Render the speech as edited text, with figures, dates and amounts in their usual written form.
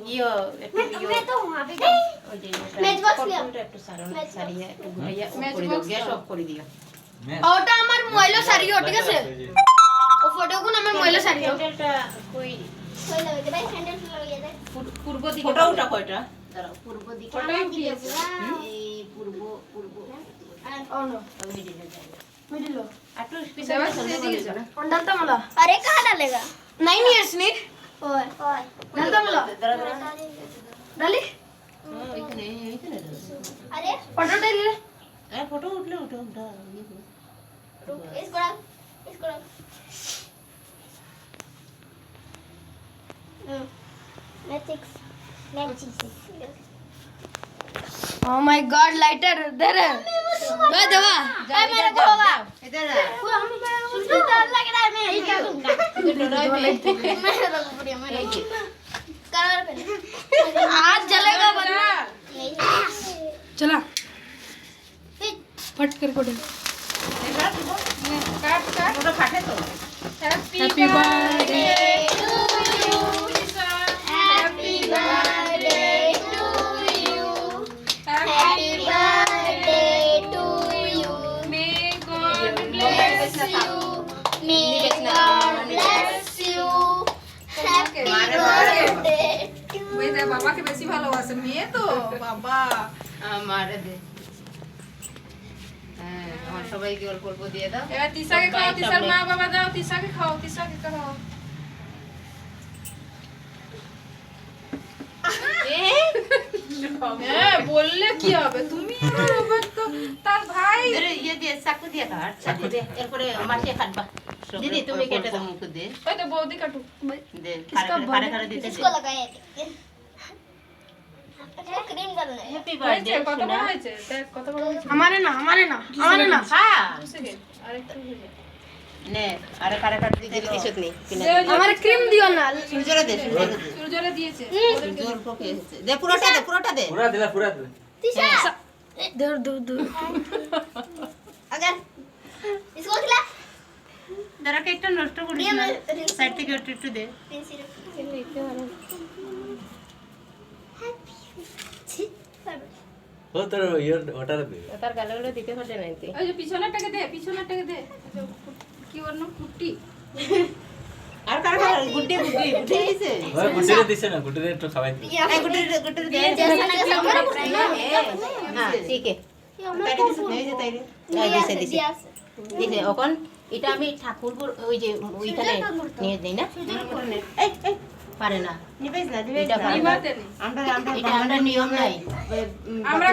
ইয়ো একটু ইয়ো मैं तो वहां पे ওই যে ম্যাচ বক্স লিয়া একটু সারিয়ে একটু ঘুরাইয়া অফ করে দাও গ্যাস অফ করে দিও ওটা আমার মোবাইলে সারিও ঠিক আছে ও ফটো কোন আমার মোবাইলে সারিও হ্যান্ডেলটা কই কই লাগে ভাই হ্যান্ডেল লাগিয়ে দে পূর্ব দিকে ফটো উঠা কয়টা দাঁড়াও পূর্ব দিকে ফটো দিয়েছে এই পূর্ব ও নো মিডিলে যাও मिडिल একটু পিছনে চলে যাও না डालता मला अरे कहां डालेगा 9 इयर्स नी ओए ओए डालता मला দাঁড়া डाली এইখানে अरे फोटो डाल ले এই ফটো উঠলে উঠো উঠা रुक इसको डाल matrix Oh my god lighter दे रे दे दवा ए मेरे को होगा इधर डर लग रहा है मैं यही क्या दूंगा मेरे को बढ़िया मेरे कलर पहले आज जलेगा वरना चला फट कर कोडे কাট ওটা ফাটে তো happy birthday to you happy birthday to you happy birthday to you may God bless you may God bless you happy birthday মেয়েটা বাবাকে বেশি ভালোবাসে মেয়ে তো বাবা মারে দে হ্যাঁ আমার সবাইকে অল্প অল্প দিয়ে দাও এবার তিশাকে খাও তিশার মা বাবা দাও তিশাকে খাও তিশাকে খাও হ্যাঁ বললে কি হবে তুমি আমার বাবা তো তার ভাই আরে ইয়ে দিয়ে চাকু দিয়ে কাট চাকু দিয়ে এরপরে মাটিয়ে কাটবা দিদি তুমি কেটে দাও মুখ দিয়ে ওই তো বৌদি কাটু দে খারে খারে দিতে দে इसको लगाए अच्छा क्रीम डालना है হ্যাপি হয়েছে বার্থডে কত বড় হয়েছে দেখ কত বড় হয়েছে हमारे ना হ্যাঁ 2 সেকেন্ড আরেকটু হয়ে যায় নে আরে খারে খারে দিতে দিছত নি কিনা हमारे क्रीम दियो ना সূর্যরে দে সূর্যরে দিয়েছে জোর পকে দে পুরোটা দে पूरा दिला तीसरा दूर दूर दूर अगर इसको खिला দাঁড়া কেকটা নষ্ট করিস ये না मैं সাইড থেকে একটু দে हो तर इयर हटार दे তার গালগুলো দিতে পারবে না তুই ওই যে পিছনেরটাকে দে কি ওর নাম কুটি আর কার গুড্ডে গুড্ডে দিছে ওই গুটিরে দিছে না গুটিরে একটু খাওয়াই দে এই গুড্ডে দে হ্যাঁ ঠিক আছে তাইরে দিছে এই যে তাইরে দিছে দিছে এখন এটা আমি ঠাকুর ওই যে ওইখানে নিয়ে দেই না এই পারে না নিবেশ না দিবেশ না নিবাতে নেই আমরা এটা আমরা নিয়ম নাই আমরা